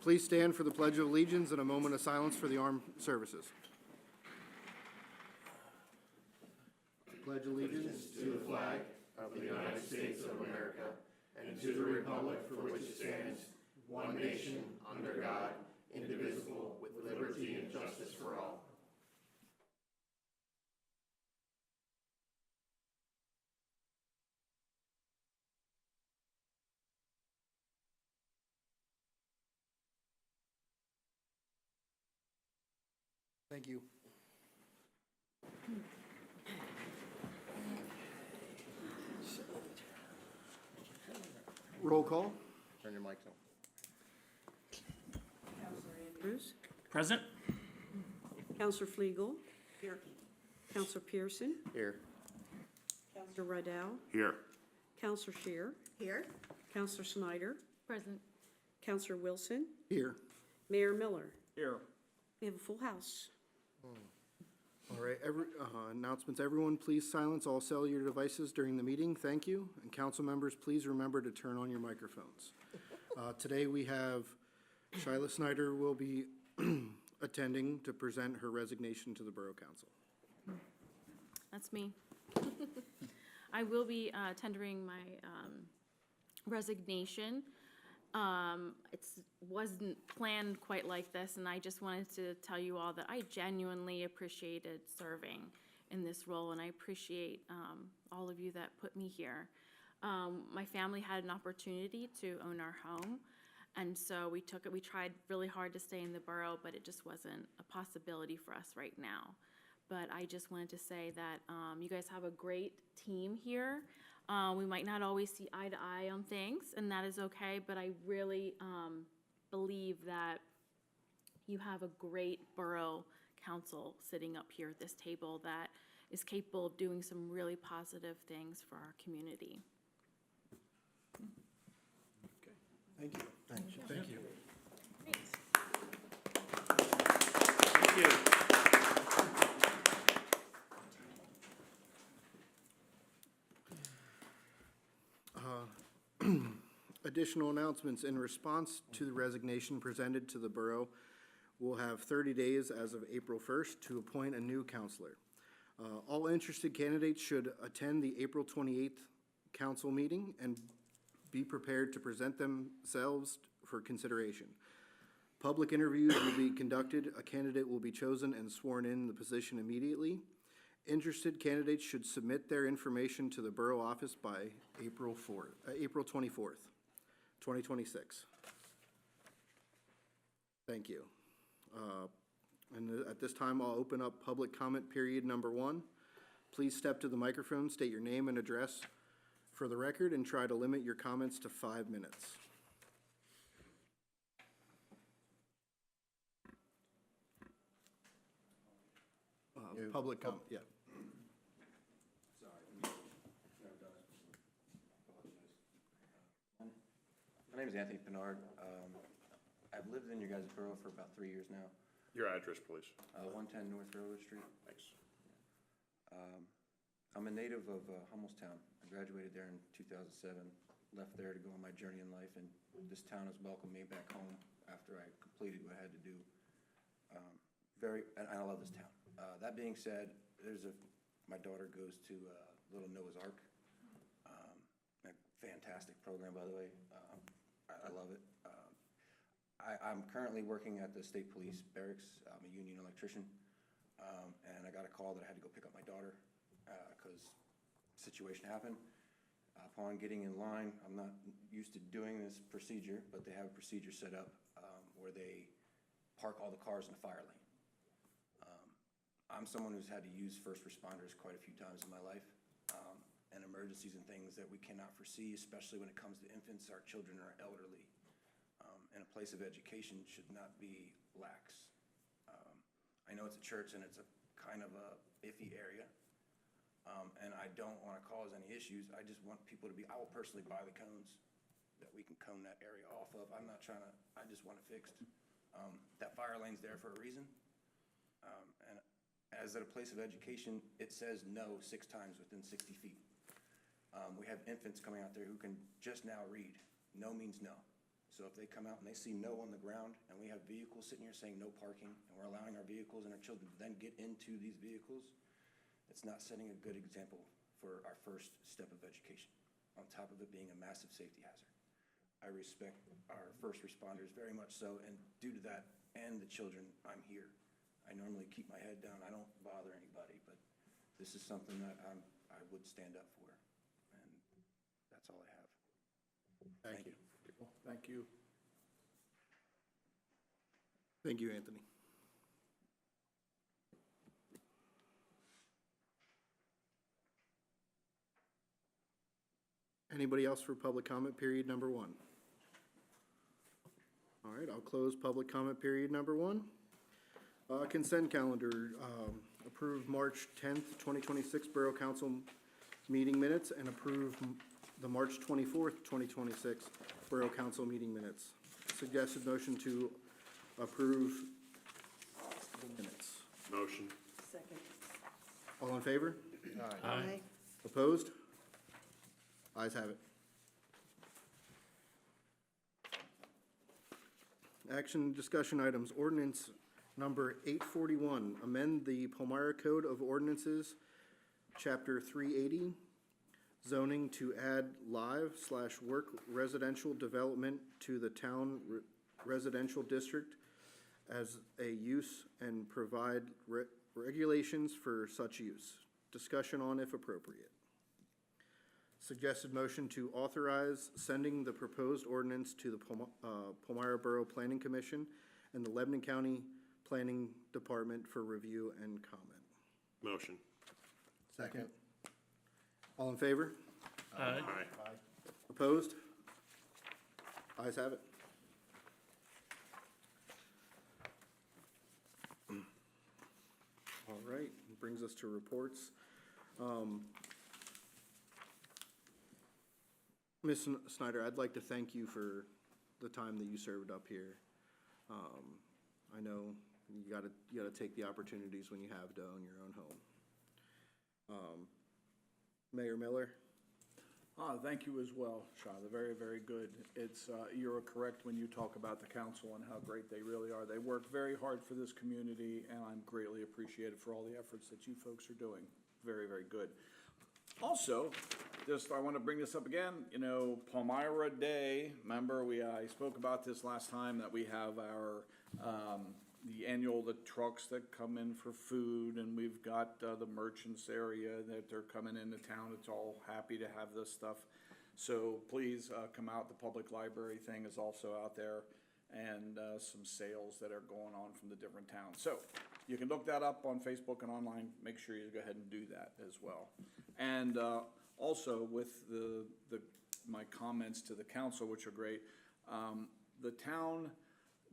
Please stand for the Pledge of Allegiance and a moment of silence for the armed services. Pledge allegiance to the flag of the United States of America and to the republic for which it stands, one nation, under God, indivisible, with liberty and justice for all. Thank you. Roll call. Turn your mics on. Counselor Andrews. Present. Counselor Flegel. Here. Counselor Pearson. Here. Counselor Riddell. Here. Counselor Scheer. Here. Counselor Snyder. Present. Counselor Wilson. Here. Mayor Miller. Here. We have a full house. All right, announcements. Everyone, please silence all cellular devices during the meeting. Thank you. And council members, please remember to turn on your microphones. Today we have Shyla Snyder will be attending to present her resignation to the Borough Council. That's me. I will be tendering my resignation. It wasn't planned quite like this, and I just wanted to tell you all that I genuinely appreciated serving in this role, and I appreciate all of you that put me here. My family had an opportunity to own our home, and so we took it. We tried really hard to stay in the borough, but it just wasn't a possibility for us right now. But I just wanted to say that you guys have a great team here. We might not always see eye to eye on things, and that is okay, but I really believe that you have a great borough council sitting up here at this table that is capable of doing some really positive things for our community. Okay. Thank you. Thank you. Thank you. Thank you. Additional announcements. In response to the resignation presented to the borough, we'll have 30 days as of April 1st to appoint a new counselor. All interested candidates should attend the April 28th council meeting and be prepared to present themselves for consideration. Public interviews will be conducted. A candidate will be chosen and sworn in the position immediately. Interested candidates should submit their information to the borough office by April 24th, 2026. Thank you. And at this time, I'll open up public comment period number 1. Please step to the microphone, state your name and address for the record, and try to limit your comments to 5 minutes. Public comment, yeah. My name is Anthony Pinard. I've lived in your guys' borough for about 3 years now. Your address, please. 110 North Railroad Street. Thanks. I'm a native of Hummelstown. I graduated there in 2007, left there to go on my journey in life, and this town has welcomed me back home after I completed what I had to do. And I love this town. That being said, my daughter goes to Little Noah's Ark. A fantastic program, by the way. I love it. I'm currently working at the State Police Barracks. I'm a union electrician. And I got a call that I had to go pick up my daughter because a situation happened. Upon getting in line, I'm not used to doing this procedure, but they have a procedure set up where they park all the cars in the fire lane. I'm someone who's had to use first responders quite a few times in my life, and emergencies and things that we cannot foresee, especially when it comes to infants, our children, or elderly. And a place of education should not be lax. I know it's a church and it's a kind of a iffy area, and I don't want to cause any issues. I just want people to be, I will personally buy the cones that we can cone that area off of. I'm not trying to, I just want it fixed. That fire lane's there for a reason. And as at a place of education, it says no 6 times within 60 feet. We have infants coming out there who can just now read. No means no. So if they come out and they see no on the ground, and we have vehicles sitting here saying no parking, and we're allowing our vehicles and our children to then get into these vehicles, it's not setting a good example for our first step of education, on top of it being a massive safety hazard. I respect our first responders very much so, and due to that and the children, I'm here. I normally keep my head down, I don't bother anybody, but this is something that I would stand up for, and that's all I have. Thank you. Thank you. Thank you, Anthony. Anybody else for public comment period number 1? All right, I'll close public comment period number 1. Consent calendar, approve March 10th, 2026 Borough Council meeting minutes and approve the March 24th, 2026 Borough Council meeting minutes. Suggested motion to approve the minutes. Motion. Second. All in favor? Aye. Opposed? Ayes have it. Action discussion items, ordinance number 841, amend the Palmyra Code of Ordinances, Chapter 380, zoning to add live/work residential development to the town residential district as a use and provide regulations for such use. Discussion on if appropriate. Suggested motion to authorize sending the proposed ordinance to the Palmyra Borough Planning Commission and the Lebanon County Planning Department for review and comment. Motion. Second. All in favor? Aye. Opposed? Ayes have it. All right, brings us to reports. Ms. Snyder, I'd like to thank you for the time that you served up here. I know you gotta take the opportunities when you have to own your own home. Mayor Miller? Thank you as well, Shada. Very, very good. It's, you're correct when you talk about the council and how great they really are. They work very hard for this community, and I'm greatly appreciated for all the efforts that you folks are doing. Very, very good. Also, I want to bring this up again, Palmyra Day, remember, I spoke about this last time, that we have our, the trucks that come in for food, and we've got the merchants area that they're coming into town. It's all happy to have this stuff. So please come out. The public library thing is also out there, and some sales that are going on from the different towns. So you can look that up on Facebook and online. Make sure you go ahead and do that as well. And also with my comments to the council, which are great, the town,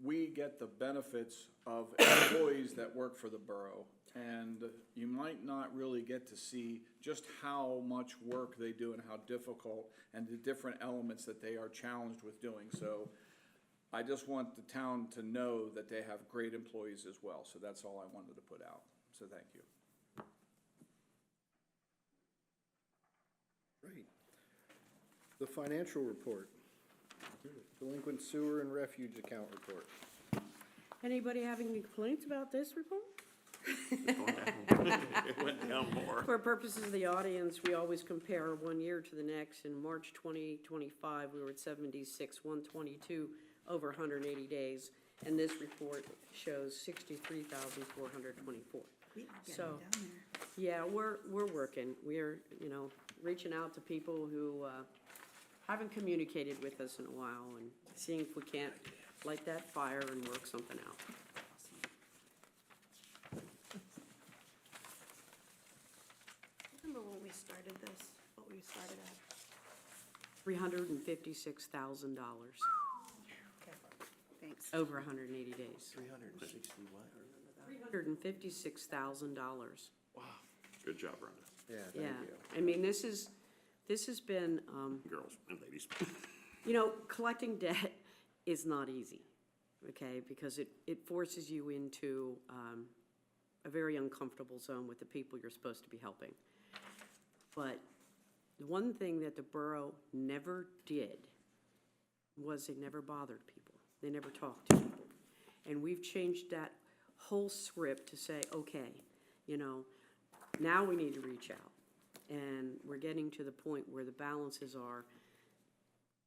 we get the benefits of employees that work for the borough. And you might not really get to see just how much work they do and how difficult and the different elements that they are challenged with doing. So I just want the town to know that they have great employees as well. So that's all I wanted to put out. So thank you. Great. The financial report. Delinquent sewer and refuge account report. Anybody having any complaints about this report? It went down more. For purposes of the audience, we always compare one year to the next. In March 2025, we were at 76,122 over 180 days, and this report shows 63,424. We are getting So, down there. yeah, we're working. We're, reaching out to people who haven't communicated with us in a while and seeing if we can't light that fire and work something out. Remember when we started this, what we started at? $356,000 Okay, thanks. over 180 days. 360 what? $356,000. Good job, Brenda. Yeah, Yeah, thank you. I mean, this has been, Girls and ladies. collecting debt is not easy, okay? Because it forces you into a very uncomfortable zone with the people you're supposed to be helping. But the one thing that the borough never did was they never bothered people. They never talked to people. And we've changed that whole script to say, okay, you know, now we need to reach out. And we're getting to the point where the balances are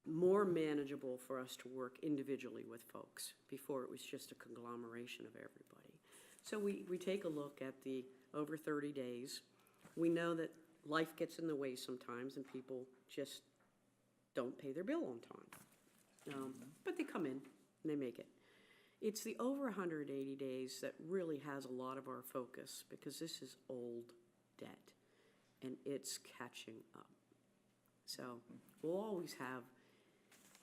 more manageable for us to work individually with folks. Before it was just a conglomeration of everybody. So we take a look at the over 30 days. We know that life gets in the way sometimes and people just don't pay their bill on time. But they come in and they make it. It's the over 180 days that really has a lot of our focus because this is old debt and it's catching up. So we'll always have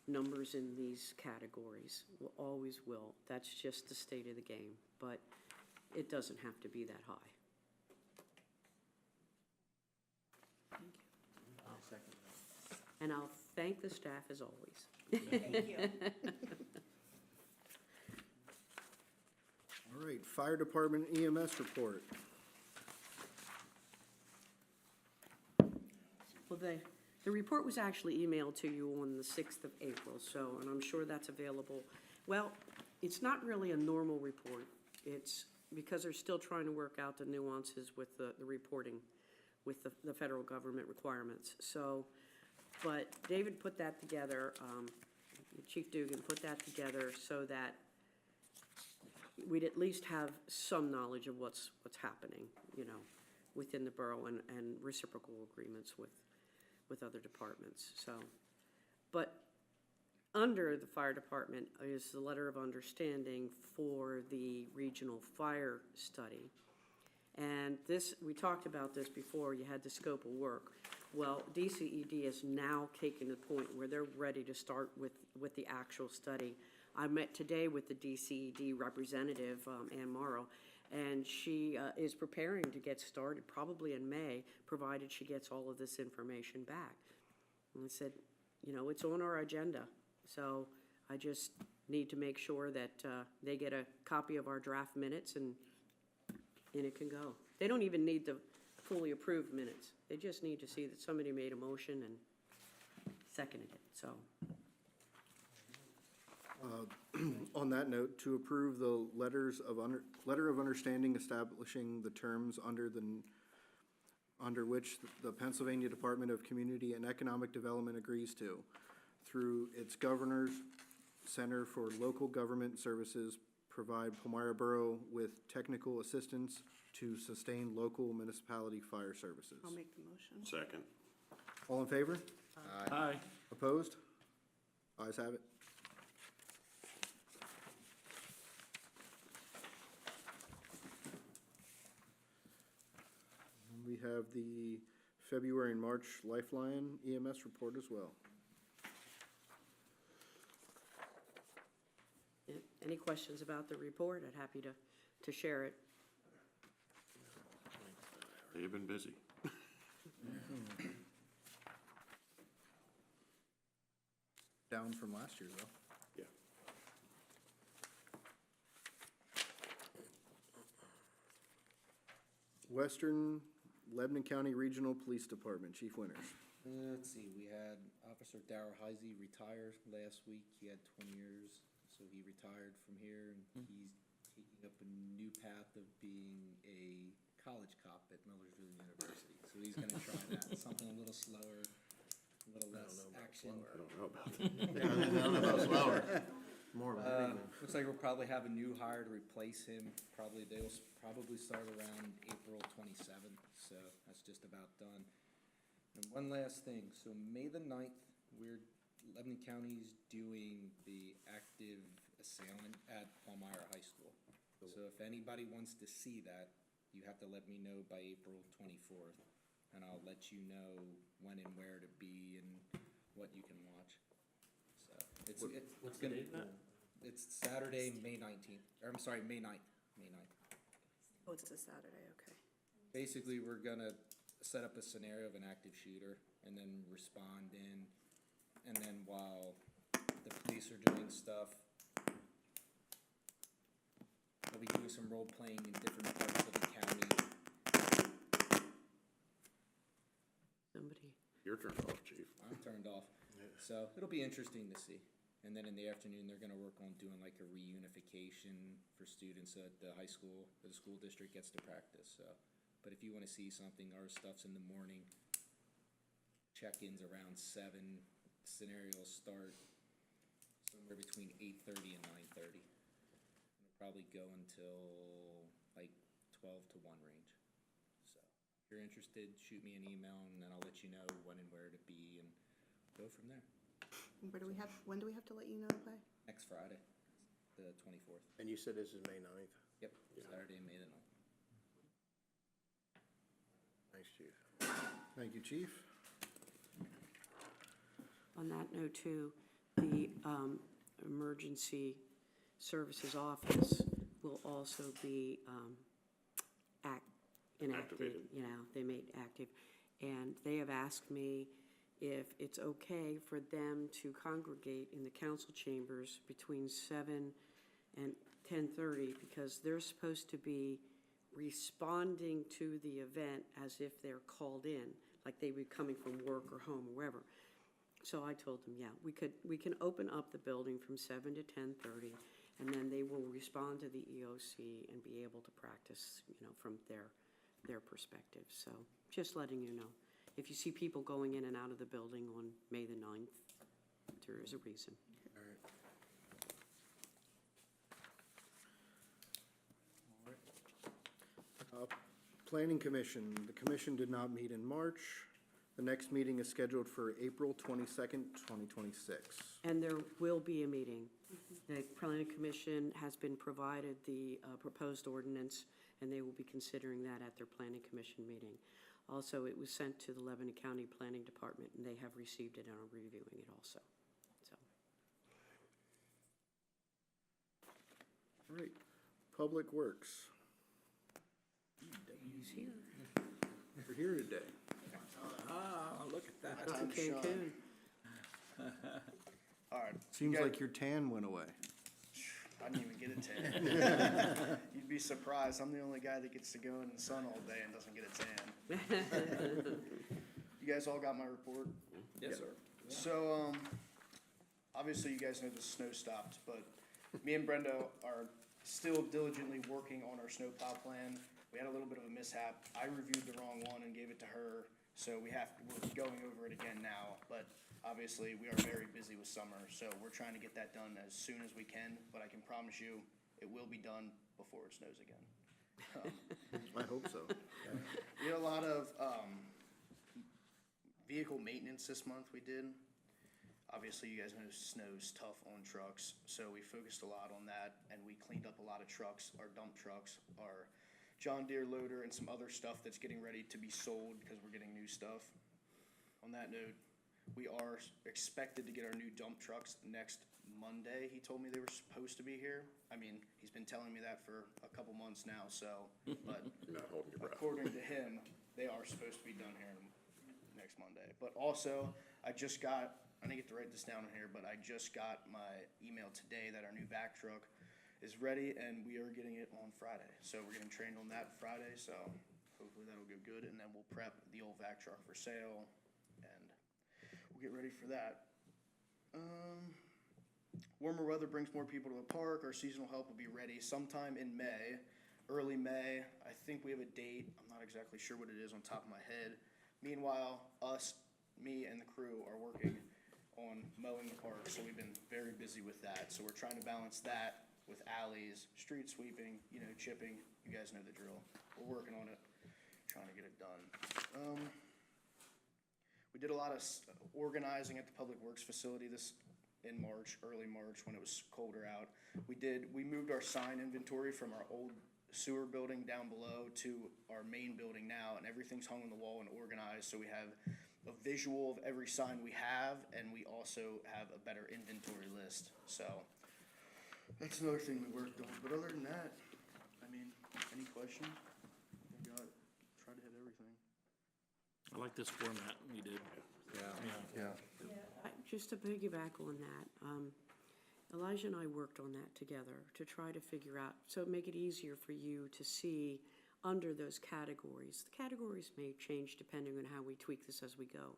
numbers in these categories. We'll always will. That's just the state of the game, but it doesn't have to be that high. Thank you. And I'll thank the staff as always. Thank you. All right, Fire Department EMS report. Well, the report was actually emailed to you on the 6th of April, so, and I'm sure that's available. Well, it's not really a normal report. It's because they're still trying to work out the nuances with the reporting with the federal government requirements. So, but David put that together, Chief Dugan put that together so that we'd at least have some knowledge of what's happening, you know, within the borough and reciprocal agreements with other departments, so. But under the fire department is the letter of understanding for the regional fire study. And this, we talked about this before, you had the scope of work. Well, DCED is now taken to the point where they're ready to start with the actual study. I met today with the DCED representative, Ann Morrow, and she is preparing to get started probably in May, provided she gets all of this information back. And I said, you know, it's on our agenda, so I just need to make sure that they get a copy of our draft minutes and it can go. They don't even need the fully approved minutes. They just need to see that somebody made a motion and seconded it, so. On that note, to approve the letter of understanding establishing the terms under which the Pennsylvania Department of Community and Economic Development agrees to, through its Governor's Center for Local Government Services, provide Palmyra Borough with technical assistance to sustain local municipality fire services. I'll make the motion. Second. All in favor? Aye. Opposed? Ayes have it. We have the February and March Lifeline EMS report as well. Any questions about the report? I'm happy to share it. They've been busy. Down from last year, though. Yeah. Western Lebanon County Regional Police Department, Chief Winters. Let's see, we had Officer Darrell Heisey retire last week. He had 20 years, so he retired from here, and he's taking up a new path of being a college cop at Millersville University. So he's gonna try that, something a little slower, a little less action. I don't know about that. Looks like we'll probably have a new hire to replace him. They'll probably start around April 27th, so that's just about done. And one last thing, so May the 9th, Lebanon County's doing the active assailant at Palmyra High School. So if anybody wants to see that, you have to let me know by April 24th, and I'll let you know when and where to be and what you can watch. So it's gonna be cool. It's Saturday, May 19th, or I'm sorry, May 9th, May 9th. Oh, it's a Saturday, okay. Basically, we're gonna set up a scenario of an active shooter and then respond in. And then while the police are doing stuff, they'll be doing some role playing in different parts of the county. Somebody, Your turn off, Chief. I'm turned off. So it'll be interesting to see. And then in the afternoon, they're gonna work on doing like a reunification for students at the high school, that the school district gets to practice, so. But if you wanna see something, our stuff's in the morning. Check-ins around 7, scenarios start somewhere between 8:30 and 9:30. It'll probably go until like 12 to 1 range. So if you're interested, shoot me an email and then I'll let you know when and where to be and go from there. When do we have to let you know, Clay? Next Friday, the 24th. And you said this is May 9th? Yep, Saturday, May the 9th. Thanks, Chief. Thank you, Chief. On that note too, the Emergency Services Office will also be enacted, Activated. you know, they made active. And they have asked me if it's okay for them to congregate in the council chambers between 7 and 10:30, because they're supposed to be responding to the event as if they're called in, like they would be coming from work or home or wherever. So I told them, yeah, we can open up the building from 7 to 10:30, and then they will respond to the EOC and be able to practice, you know, from their perspective. So just letting you know, if you see people going in and out of the building on May the 9th, there is a reason. Planning Commission, the commission did not meet in March. The next meeting is scheduled for April 22nd, 2026. And there will be a meeting. The Planning Commission has been provided the proposed ordinance, and they will be considering that at their Planning Commission meeting. Also, it was sent to the Lebanon County Planning Department, and they have received it and are reviewing it also. So, All right, Public Works. he's here. We're here today. Ah, look at that. Up in Cancun. All right. Seems like your tan went away. I didn't even get a tan. You'd be surprised. I'm the only guy that gets to go in the sun all day and doesn't get a tan. You guys all got my report? Yes, sir. So, obviously you guys know the snow stopped, but me and Brenda are still diligently working on our snowplow plan. We had a little bit of a mishap. I reviewed the wrong one and gave it to her, so we're going over it again now. But obviously, we are very busy with summer, so we're trying to get that done as soon as we can. But I can promise you, it will be done before it snows again. I hope so. We had a lot of vehicle maintenance this month we did. Obviously, you guys know snow's tough on trucks, so we focused a lot on that, and we cleaned up a lot of trucks, our dump trucks, our John Deere loader, and some other stuff that's getting ready to be sold because we're getting new stuff. On that note, we are expected to get our new dump trucks next Monday. He told me they were supposed to be here. I mean, he's been telling me that for a couple months now, so, but Not holding your breath. according to him, they are supposed to be done here next Monday. But also, I didn't get to write this down in here, but I just got my email today that our new vac truck is ready, and we are getting it on Friday. So we're getting trained on that Friday, so hopefully that'll go good, and then we'll prep the old vac truck for sale, and we'll get ready for that. Warmer weather brings more people to the park. Our seasonal help will be ready sometime in May, early May. I think we have a date. I'm not exactly sure what it is on top of my head. Meanwhile, me and the crew are working on mowing the park, so we've been very busy with that. So we're trying to balance that with alleys, street sweeping, chipping. You guys know the drill. We're working on it, trying to get it done. We did a lot of organizing at the Public Works facility in March, early March, when it was colder out. We moved our sign inventory from our old sewer building down below to our main building now, and everything's hung on the wall and organized, so we have a visual of every sign we have, and we also have a better inventory list. So that's another thing we worked on. But other than that, I mean, any questions? I tried to hit everything. I like this format we did. Yeah. Just to piggyback on that, Elijah and I worked on that together to try to figure out, so make it easier for you to see under those categories. The categories may change depending on how we tweak this as we go.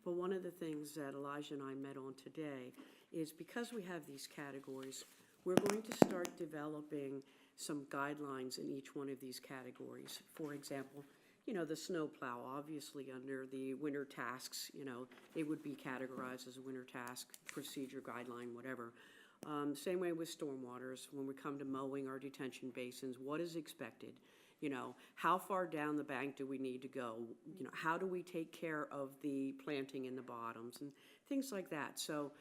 But one of the things that Elijah and I met on today is because we have these categories, we're going to start developing some guidelines in each one of these categories. For example, you know, the snowplow, obviously under the winter tasks, you know, it would be categorized as a winter task, procedure, guideline, whatever. Same way with stormwaters, when we come to mowing our detention basins, what is expected? You know, how far down the bank do we need to go? You know, how do we take care of the planting in the bottoms and things like that. So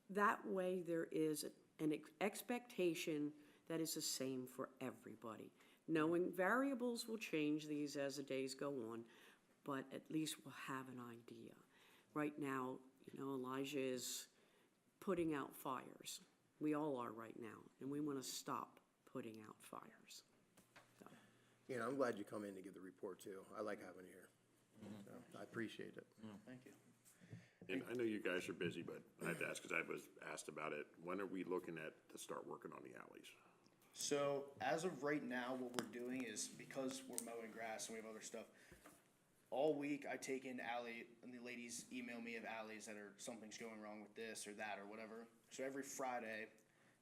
that way there is an expectation that is the same for everybody. Knowing variables will change these as the days go on, but at least we'll have an idea. Right now, you know, Elijah is putting out fires. We all are right now, and we want to stop putting out fires. So, You know, I'm glad you come in to give the report too. I like having you here. So, I appreciate it. Thank you. And I know you guys are busy, but I have to ask, because I was asked about it, when are we looking at to start working on the alleys? So as of right now, what we're doing is, because we're mowing grass and we have other stuff, all week I take in alley, and the ladies email me of alleys that are, something's going wrong with this or that or whatever. So every Friday,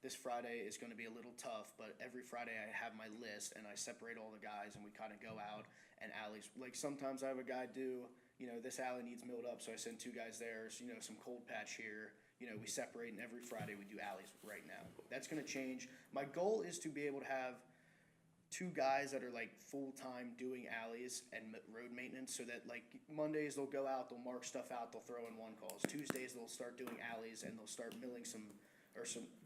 this Friday is gonna be a little tough, but every Friday I have my list and I separate all the guys and we kinda go out and alleys. Like sometimes I have a guy do, you know, this alley needs milled up, so I send 2 guys there, so, you know, some cold patch here. You know, we separate, and every Friday we do alleys right now. That's gonna change. My goal is to be able to have 2 guys that are like full-time doing alleys and road maintenance, so that like Mondays they'll go out, they'll mark stuff out, they'll throw in 1 calls. Tuesdays they'll start doing alleys and they'll start milling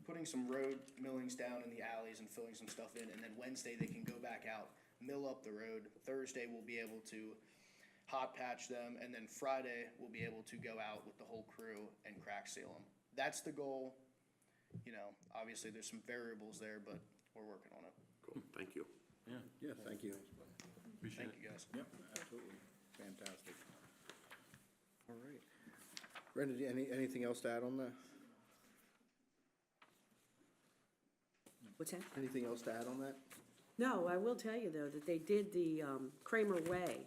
putting some road millings down in the alleys and filling some stuff in, and then Wednesday they can go back out, mill up the road. Thursday we'll be able to hot patch them, and then Friday we'll be able to go out with the whole crew and crack seal them. That's the goal. You know, obviously there's some variables there, but we're working on it. Cool, thank you. Yeah, thank you. Thank you, guys. Yep, absolutely. Fantastic. All right. Brenda, anything else to add on that? what's that? Anything else to add on that? No, I will tell you, though, that they did the Kramer Way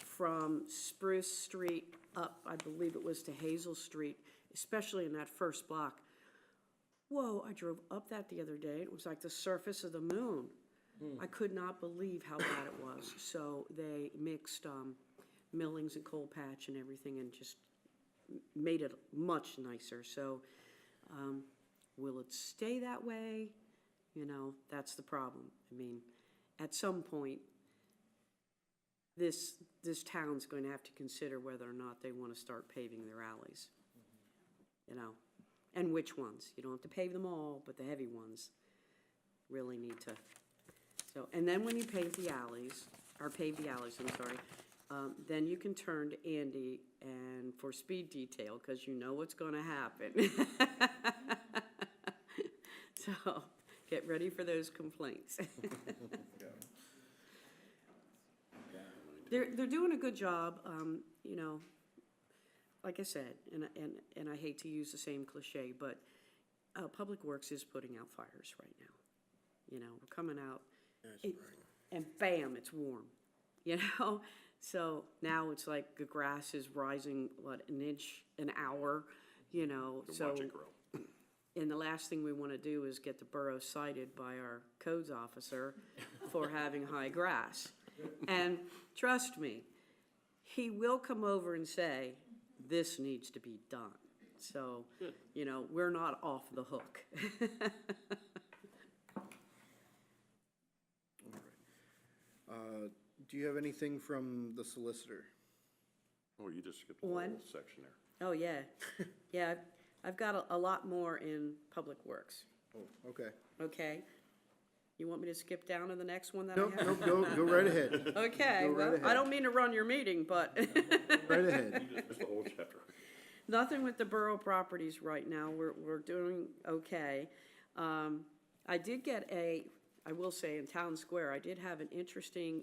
from Spruce Street up, I believe it was to Hazel Street, especially in that first block. Whoa, I drove up that the other day, and it was like the surface of the moon. I could not believe how bad it was. So they mixed millings and coal patch and everything and just made it much nicer. So will it stay that way? You know, that's the problem. I mean, at some point, this town's going to have to consider whether or not they want to start paving their alleys. You know, and which ones. You don't have to pave them all, but the heavy ones really need to. So, and then when you pave the alleys, then you can turn to Andy and for speed detail, because you know what's going to happen. So, get ready for those complaints. They're doing a good job, you know, like I said, and I hate to use the same cliche, but Public Works is putting out fires right now. You know, we're coming out, and bam, it's warm, you know? So now it's like the grass is rising, what, an inch an hour, you know? So, Watch it grow. and the last thing we want to do is get the borough cited by our codes officer for having high grass. And trust me, he will come over and say, this needs to be done. So, you know, we're not off the hook. Do you have anything from the solicitor? Oh, you just skipped a whole One. section there. Oh, yeah. Yeah, I've got a lot more in Public Works, Oh, okay. okay? You want me to skip down to the next one that Nope, I have? nope, go right ahead. Okay, Go right well, I ahead. don't mean to run your meeting, but Right ahead. Just the whole chapter. nothing with the borough properties right now. We're doing okay. I did get I will say in Town Square, I did have an interesting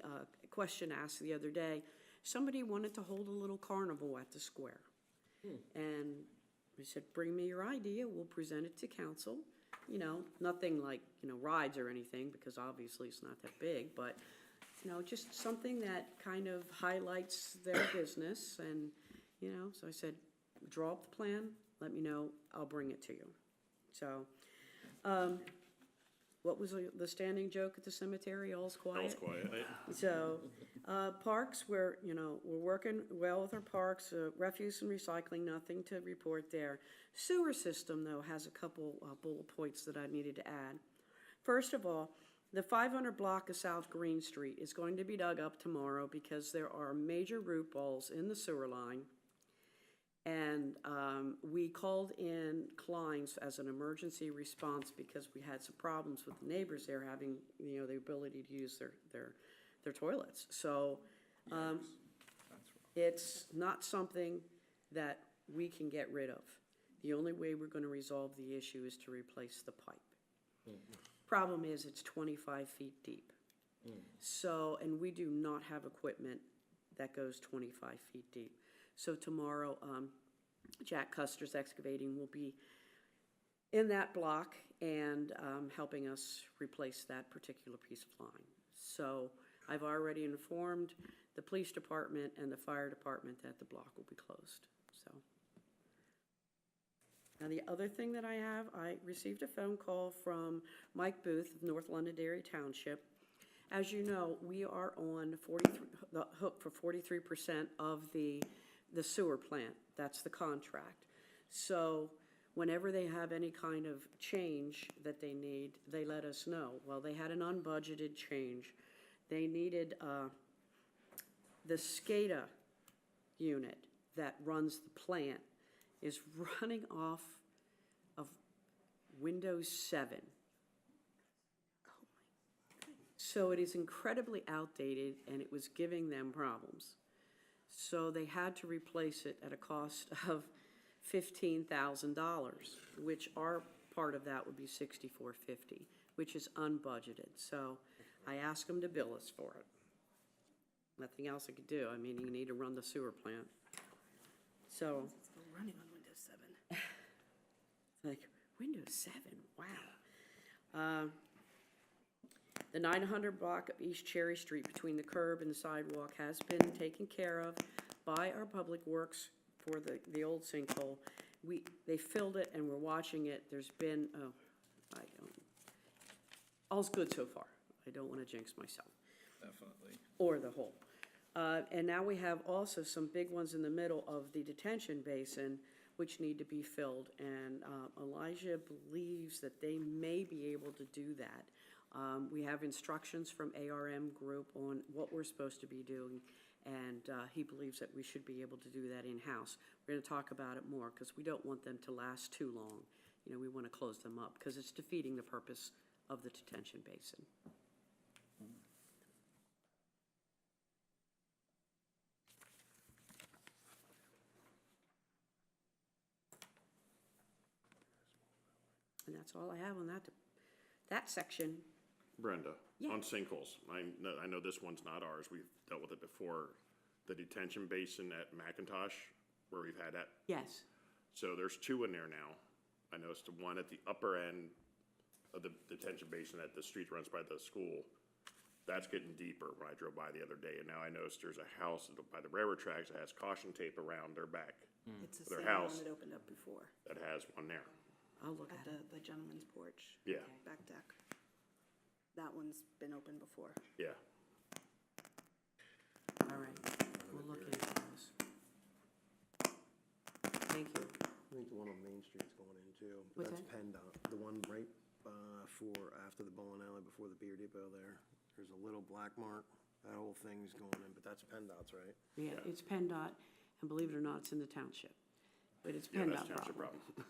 question asked the other day. Somebody wanted to hold a little carnival at the square. And we said, bring me your idea, we'll present it to council. You know, nothing like, you know, rides or anything, because obviously it's not that big, but just something that kind of highlights their business, and, so I said, draw up the plan, let me know, I'll bring it to you. So, what was the standing joke at the cemetery, all's quiet? All's quiet. So, parks, we're working well with our parks, refuse and recycling, nothing to report there. Sewer system, though, has a couple bullet points that I needed to add. First of all, the 500 block of South Green Street is going to be dug up tomorrow because there are major root balls in the sewer line. And we called in Klein's as an emergency response because we had some problems with the neighbors there having, the ability to use their toilets. So it's not something that we can get rid of. The only way we're going to resolve the issue is to replace the pipe. Problem is, it's 25 feet deep. So, and we do not have equipment that goes 25 feet deep. So tomorrow, Jack Custer's Excavating will be in that block and helping us replace that particular piece of line. So I've already informed the police department and the fire department that the block will be closed, so. Now, the other thing that I received a phone call from Mike Booth of North Londonderry Township. As you know, we are on the hook for 43% of the sewer plant. That's the contract. So whenever they have any kind of change that they need, they let us know. Well, they had an unbudgeted change. They needed the SCADA unit that runs the plant is running off of Windows 7. So it is incredibly outdated, and it was giving them problems. So they had to replace it at a cost of $15,000, which our part of that would be $6,450, which is unbudgeted. So I asked them to bill us for it. Nothing else I could do. I mean, you need to run the sewer plant. So, It's still running on Windows 7. like, Windows 7, wow. The 900 block of East Cherry Street between the curb and the sidewalk has been taken care of by our Public Works for the old sinkhole. They filled it and we're watching it. There's been, all's good so far. I don't want to jinx myself. Definitely. Or the hole. And now we have also some big ones in the middle of the detention basin, which need to be filled. And Elijah believes that they may be able to do that. We have instructions from ARM Group on what we're supposed to be doing, and he believes that we should be able to do that in-house. We're going to talk about it more because we don't want them to last too long. We want to close them up because it's defeating the purpose of the detention basin. And that's all I have on that section. Brenda, Yeah. on sinkholes, I know this one's not ours, we've dealt with it before. The detention basin at McIntosh, where we've had that, Yes. so there's two in there now. I noticed the one at the upper end of the detention basin that the street runs by the school. That's getting deeper when I drove by the other day, and now I noticed there's a house by the railroad tracks that has caution tape around their back. It's the Their same house. one that opened up before, That has one there. I'll look at at that. the gentleman's porch. Yeah. Back deck. That one's been open before. Yeah. All right. We'll look into those. Thank you. I think the one on Main Street's going in too. What's That's that? PennDOT, the one right after the bowling alley, before the beer depot there. There's a little black mark. That whole thing's going in, but that's PennDOT's, right? Yeah, it's PennDOT, and believe it or not, it's in the township. But it's Yeah, that's PennDOT township problem. problem.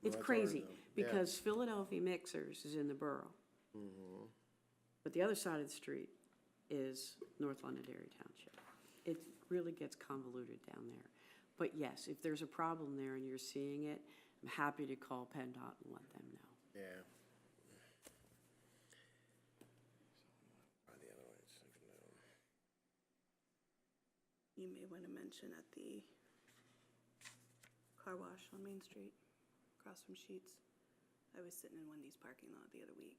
It's Well, that's crazy, ours, though. Yeah. because Philadelphia Mixers is in the borough. But the other side of the street is North Londonderry Township. It really gets convoluted down there. But yes, if there's a problem there and you're seeing it, I'm happy to call PennDOT and let them know. Yeah. The other way, it's sinking down. You may want to mention at the car wash on Main Street, across from Sheets. I was sitting in Wendy's parking lot the other week,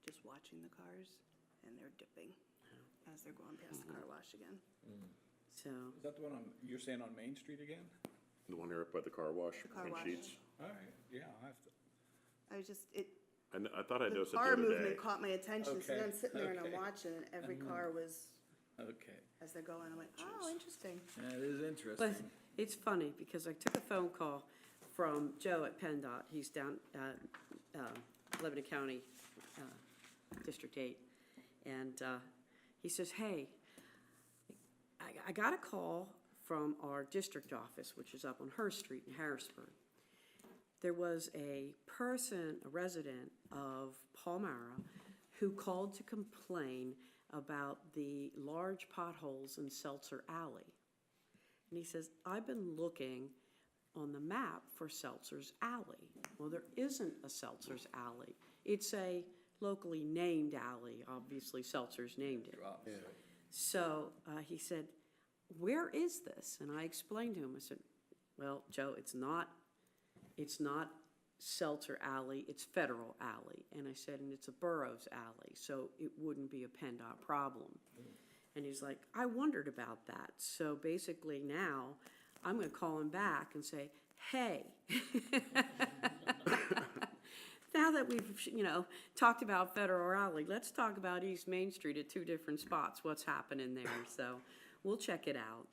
just watching the cars, and they're dipping. as they're going past the car wash again. So, Is that the one you're saying on Main Street again? The one here up by the car wash, The car between wash. Sheets. All right, yeah, I'll have to. I was just, it, I thought I the noticed it the car other day. movement caught my attention, so then I'm Okay, sitting there and I'm okay. watching, and every car was, Okay, as they're going, I'm like, oh, interesting. that is but interesting. it's funny, because I took a phone call from Joe at PennDOT. He's down at Lebanon County, District 8. And he says, hey, I got a call from our district office, which is up on Hurst Street in Harrisburg. There was a person, a resident of Palmyra, who called to complain about the large potholes in Seltzer Alley. And he says, I've been looking on the map for Seltzer's Alley. Well, there isn't a Seltzer's Alley. It's a locally named alley. Obviously, Seltzer's named it. So he said, where is this? And I explained to him, I said, well, Joe, it's not Seltzer Alley, it's Federal Alley. And I said, and it's a Burroughs Alley, so it wouldn't be a PennDOT problem. And he's like, I wondered about that. So basically now, I'm gonna call him back and say, hey, now that we've, talked about Federal Alley, let's talk about East Main Street at two different spots, what's happening there. So we'll check it out.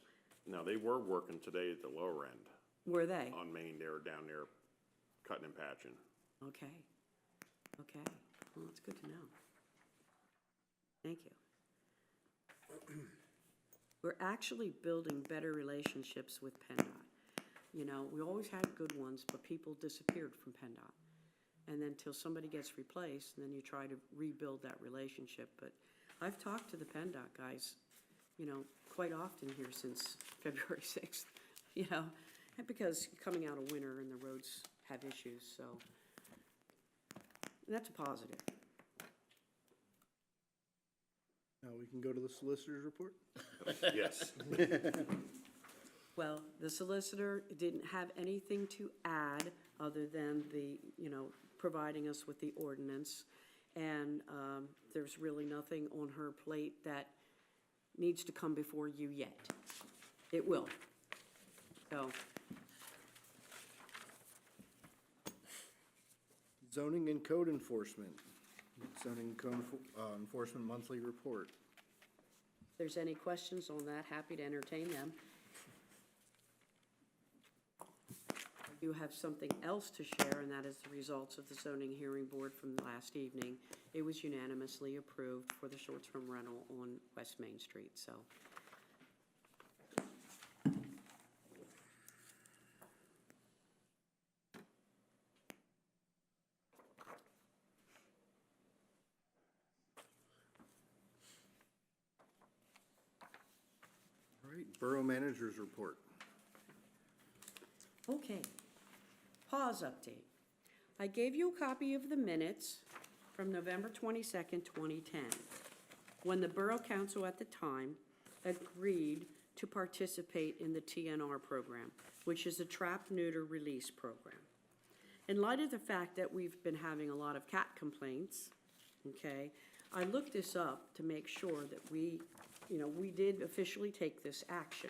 Now, they were working today at the lower end Were they? on Main. They were down there cutting and patching. Okay. Okay. Well, that's good to know. Thank you. We're actually building better relationships with PennDOT. We always had good ones, but people disappeared from PennDOT. And then till somebody gets replaced, and then you try to rebuild that relationship. But I've talked to the PennDOT guys, quite often here since February 6th, because coming out of winter and the roads have issues, so that's a positive. Now we can go to the solicitor's report? Yes. Well, the solicitor didn't have anything to add other than the, providing us with the ordinance. And there's really nothing on her plate that needs to come before you yet. It will. So, Zoning and code enforcement. Zoning and code enforcement monthly report. if there's any questions on that, happy to entertain them. You have something else to share, and that is the results of the zoning hearing board from last evening. It was unanimously approved for the short-term rental on West Main Street, so. All right, Borough Manager's report. Okay, pause update. I gave you a copy of the minutes from November 22nd, 2010, when the Borough Council at the time agreed to participate in the TNR program, which is a trap, neuter, release program. In light of the fact that we've been having a lot of cat complaints, okay, I looked this up to make sure that we did officially take this action.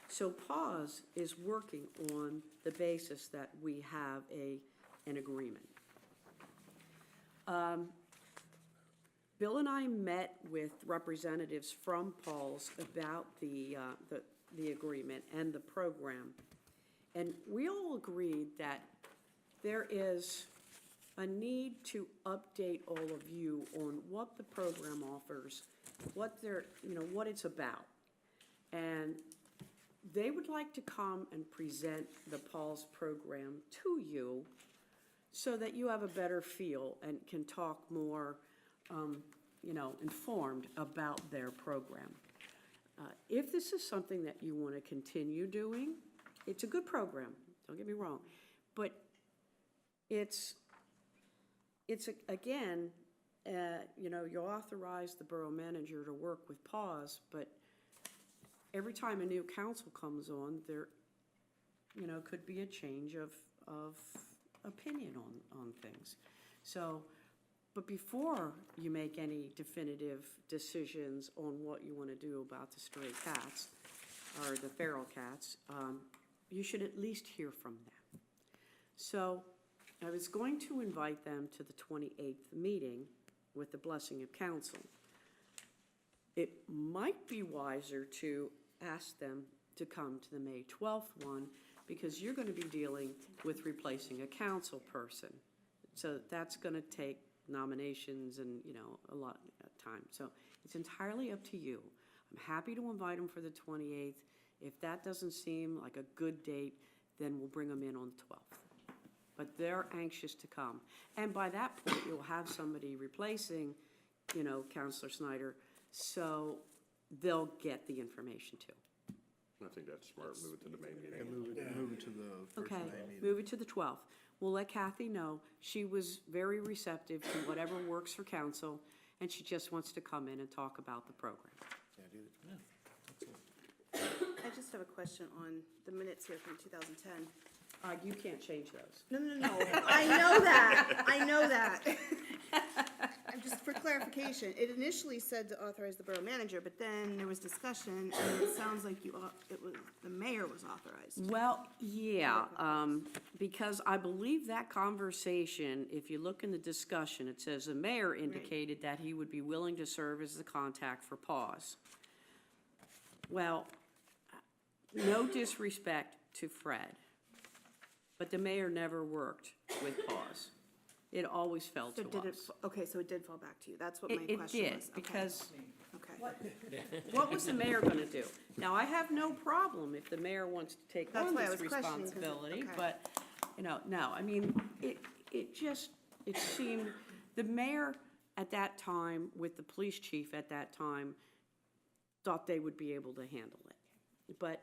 So PAWS is working on the basis that we have an agreement. Bill and I met with representatives from PAWS about the agreement and the program. And we all agreed that there is a need to update all of you on what the program offers, what it's about. And they would like to come and present the PAWS program to you so that you have a better feel and can talk more, informed about their program. If this is something that you want to continue doing, it's a good program, don't get me wrong, but it's again, you authorize the borough manager to work with PAWS, but every time a new council comes on, there, could be a change of opinion on things. So But before you make any definitive decisions on what you want to do about the stray cats, or the feral cats, you should at least hear from them. So I was going to invite them to the 28th meeting with the blessing of council. It might be wiser to ask them to come to the May 12th one, because you're going to be dealing with replacing a council person. So that's going to take nominations and, a lot of time. So it's entirely up to you. I'm happy to invite them for the 28th. If that doesn't seem like a good date, then we'll bring them in on the 12th. But they're anxious to come. And by that point, you'll have somebody replacing, Counselor Snyder, so they'll get the information too. I think that's smart, move it to the main meeting. Move it to the first Okay, May meeting. move it to the 12th. We'll let Kathy know. She was very receptive to whatever works for council, and she just wants to come in and talk about the program. I just have a question on the minutes here from 2010. You can't change those. No. I know that. And just for clarification, it initially said to authorize the borough manager, but then there was discussion, and it sounds like the mayor was authorized. Well, yeah, because I believe that conversation, if you look in the discussion, it says the mayor indicated that he would be willing to serve as the contact for PAWS. Well, no disrespect to Fred, but the mayor never worked with PAWS. It always fell to us. Okay, so it did fall back to you. That's what my It question did, was. Okay. because Okay. what was the mayor gonna do? Now, I have no problem if the mayor wants to take That's on why I this was questioning, 'cause it- responsibility, okay. but, no, I mean, it seemed, the mayor at that time, with the police chief at that time, thought they would be able to handle it. But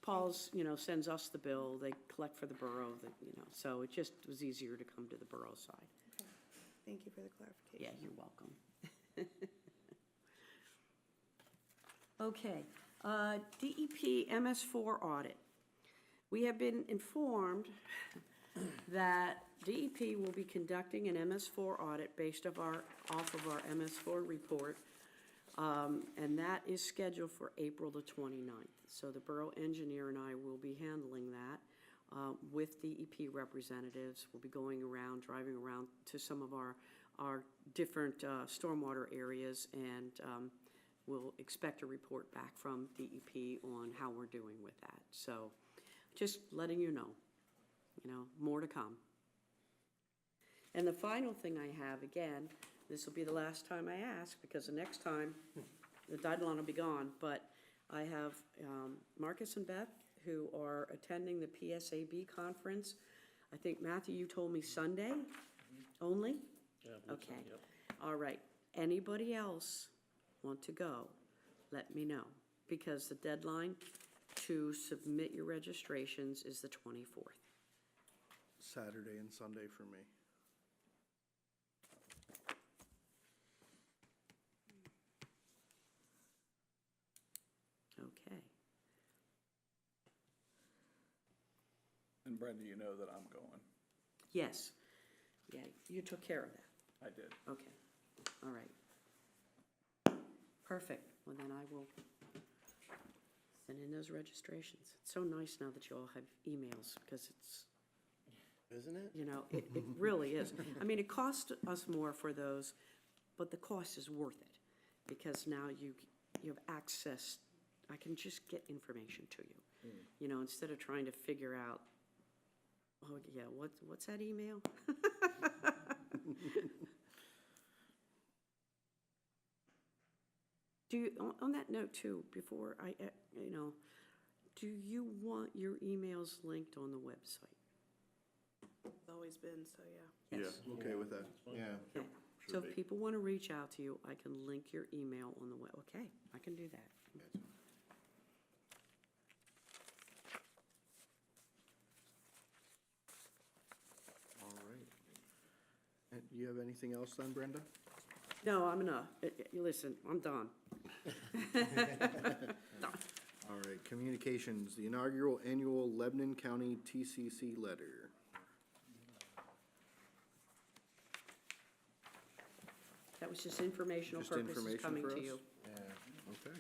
Paul's, sends us the bill, they collect for the borough, so it just was easier to come to the borough side. Thank you for the clarification. Yeah, you're welcome. Okay, DEP MS4 audit. We have been informed that DEP will be conducting an MS4 audit based off of our MS4 report, and that is scheduled for April the 29th. So the borough engineer and I will be handling that with DEP representatives. We'll be going around, driving around to some of our different stormwater areas, and we'll expect a report back from DEP on how we're doing with that. So just letting you know, more to come. And the final thing I have, again, this will be the last time I ask, because the next time, the deadline will be gone, but I have Marcus and Beth, who are attending the PSAB conference. I think, Matthew, you told me Sunday only? Okay, all right. Anybody else want to go? Let me know, because the deadline to submit your registrations is the 24th. Saturday and Sunday for me. Okay. And Brenda, you know that I'm going. Yes. Yeah, you took care of that. I did. Okay, all right. Perfect. Well, then I will send in those registrations. It's so nice now that you all have emails, because it's, Isn't it? it really is. I mean, it costs us more for those, but the cost is worth it, because now you have access. I can just get information to you, instead of trying to figure out, oh, yeah, what's that email? Do you, on that note too, before I, do you want your emails linked on the website? It's always been, so yeah. Yes. Yeah, okay with that, yeah. Okay. So Should if be. people want to reach out to you, I can link your email on the web. Okay, I can do that. All right. And you have anything else then, Brenda? No, I'm enough. Listen, I'm done. All right, communications, the inaugural annual Lebanon County TCC letter. was just informational Just purposes information coming for to us? you. Okay.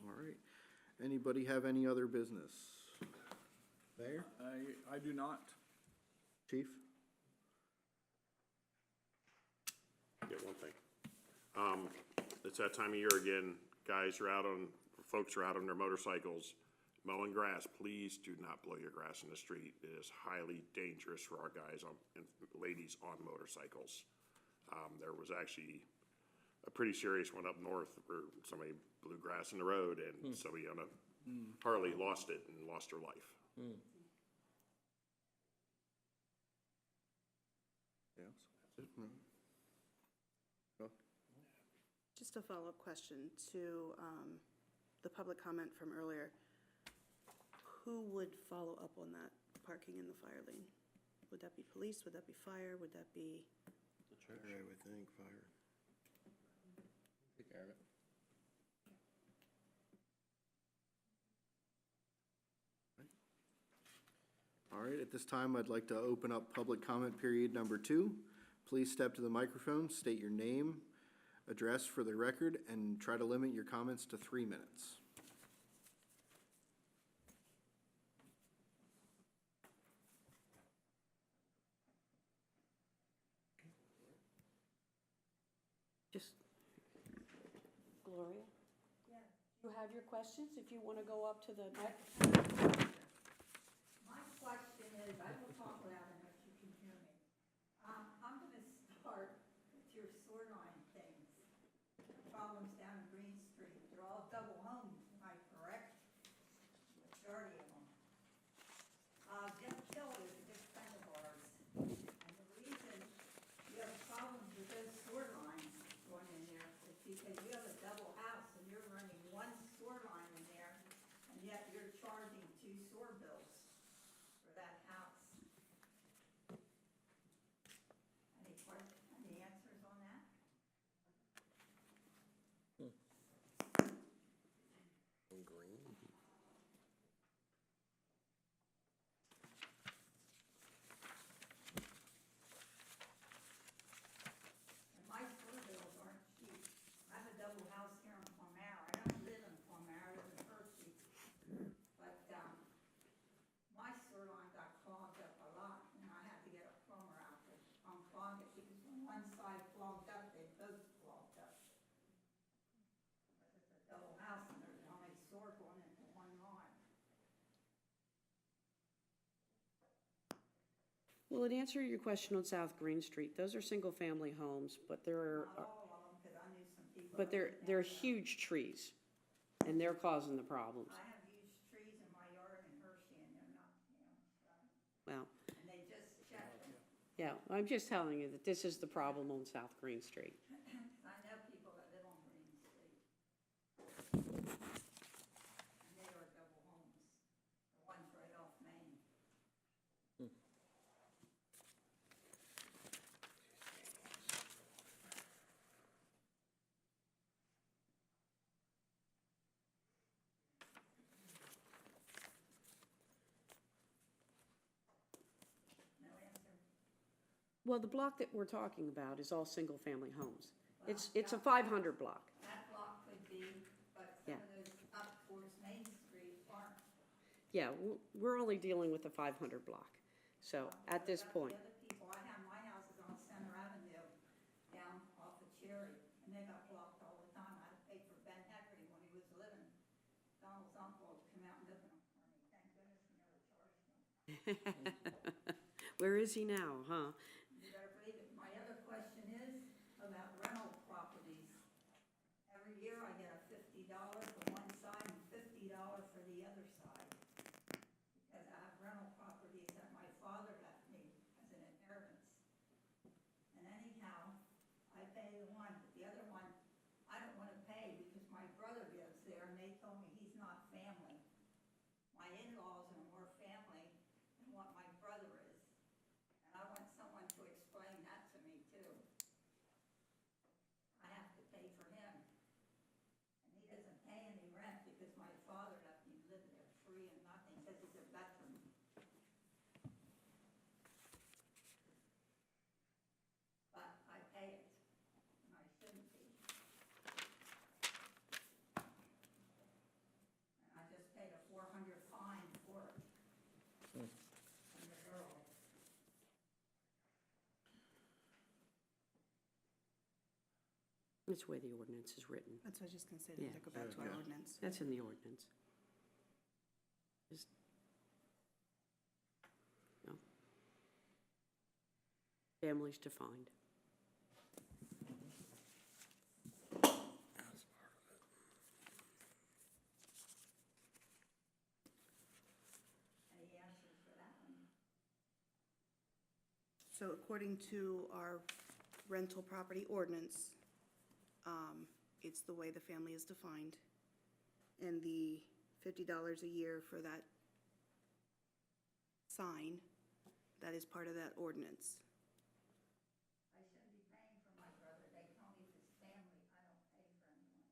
All right. Anybody have any other business? Mayor? I do not. Chief? Get one thing. It's that time of year again, folks are out on their motorcycles mowing grass. Please do not blow your grass in the street. It is highly dangerous for our guys and ladies on motorcycles. There was actually a pretty serious one up north where somebody blew grass in the road and somebody on a Harley lost it and lost her life. Yes. That's it? No? Just a follow-up question to the public comment from earlier. Who would follow up on that parking in the fire lane? Would that be police? Would that be fire? Would that be? I would think, fire. Take care of it. All right, at this time, I'd like to open up public comment period number 2. Please step to the microphone, state your name, address for the record, and try to limit your comments to 3 minutes. Just, Gloria? Yeah. You have your questions, if you want to go up to the mic. My question is, I will talk loud enough you can hear me. I'm gonna start with your sewer line things. Problems down in Green Street, they're all double homes, am I correct? Majority of them. Jeff Kelly is a good friend of ours, and the reason you have problems with those sewer lines going in there is because you have a double house and you're running one sewer line in there, and yet you're charging 2 sewer bills for that house. Any answers on that? And my sewer bills aren't cheap. I have a double house here in Palmyra. I don't live in Palmyra, I live in Hershey. But, my sewer line got clogged up a lot, and I had to get a plumber out to unclog it, because when one side clogged up, they both clogged up. But it's a double house, and there's only sewer going into one line. Well, in answer to your question on South Green Street, those are single-family homes, but there Not are, all of them, because I knew some people. but that lived they're down there. huge trees, and they're causing the problems. I have huge trees in my yard in Hershey, and they're not, Well, and they just checked them. yeah, I'm just telling you that this is the problem on South Green Street. I know people that live on Green Street. And they are double homes. The one's right off Main. No answer. Well, the block that we're talking about is all single-family homes. It's a 500 block. That block could be, but some Yeah. of those up towards Main Street aren't. Yeah, we're only dealing with the 500 block. So at this What about point, the other people? I have, my house is on Center Avenue, down off of Cherry, and they got blocked all the time. I had to pay for Ben Heckery when he was living. Donald's uncle to come out and open them for me. Thank goodness he never charged me. where is he now, huh? You better believe it. My other question is about rental properties. Every year I get a $50 for one side and $50 for the other side. Because I have rental properties that my father left me as an inheritance. And anyhow, I pay the one, but the other one, I don't wanna pay because my brother lives there and they told me he's not family. My in-laws are more family than what my brother is. And I want someone to That's the way the ordinance is written. That's what I was just gonna say, Yeah. to go back to our ordinance. That's in the ordinance. Just- no. Family's defined. Any answers for that one? So according to our rental property ordinance, it's the way the family is defined. And the $50 a year for that sign, that is part of that ordinance. I shouldn't be paying for my brother. They tell me if it's family, I don't pay for anyone.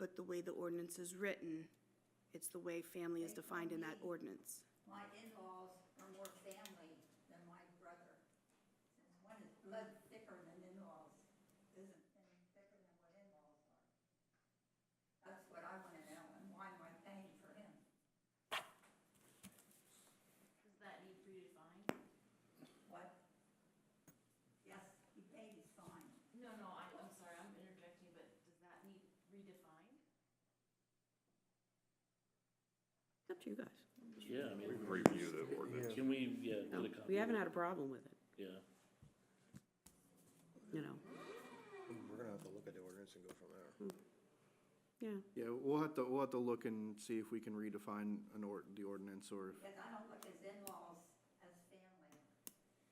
But the way the ordinance is written, it's the way family is defined in that ordinance. My in-laws are more family than my brother. Since when is blood thicker than in-laws? Isn't any thicker than what in-laws are? That's what I want to know, and why am I paying for him? Does that need redefined? What? Yes, he paid his fine. No, I'm sorry, I'm interjecting, but does that need redefined? It's up to you guys. Yeah, I mean, Review the ordinance. can we, yeah, No, get a copy? we haven't had a problem with it, Yeah. you know. We're gonna have to look at the ordinance and go from there. Yeah, Yeah, we'll have to look and see if we can redefine the ordinance, or if, Because I don't look as in-laws as family.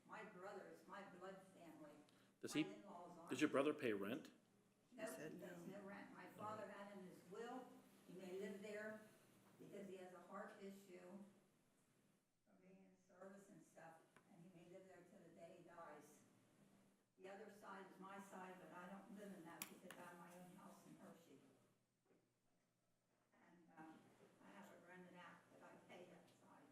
My brother's my blood family. Does My he, in-laws aren't. does your brother pay rent? No, he pays no rent. My father had in his will, he may live there because he has a heart issue from being in service and stuff, and he may live there till the day he dies. The other side is my side, but I don't live in that because I have my own house in Hershey. And, I have it rented out, but I pay that side.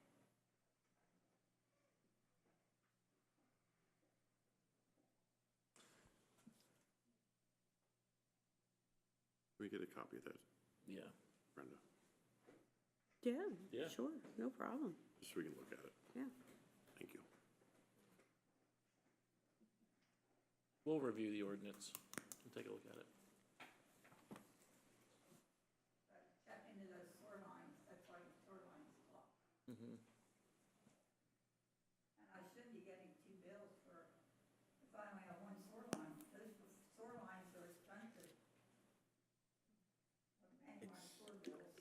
Can we get a copy of that, Yeah. Brenda? yeah, Yeah. sure, no problem, Just so we can look at it. yeah. Thank you. We'll review the ordinance and take a look at it. But check into those sewer lines, that's why the sewer lines block. Mm-hmm. And I shouldn't be getting two bills for, if I only have one sewer line. Those sewer lines are expensive. But many of my sewer bills,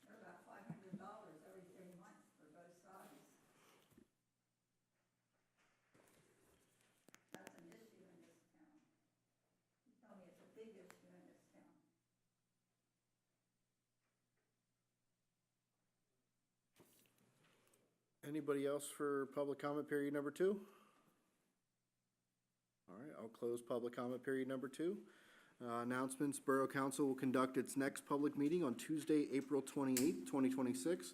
they're about $500 every 3 months for both sides. That's an issue in this town. You tell me it's a big issue in this town. anybody else for public comment period number 2? All right, I'll close public comment period number 2. Announcements, Borough Council will conduct its next public meeting on Tuesday, April 28th, 2026,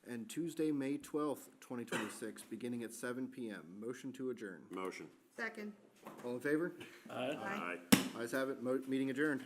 and Tuesday, May 12th, 2026, beginning at 7 PM. Motion to adjourn. Motion. Second. All in favor? Aye. Aye. Ayes have it, meeting adjourned.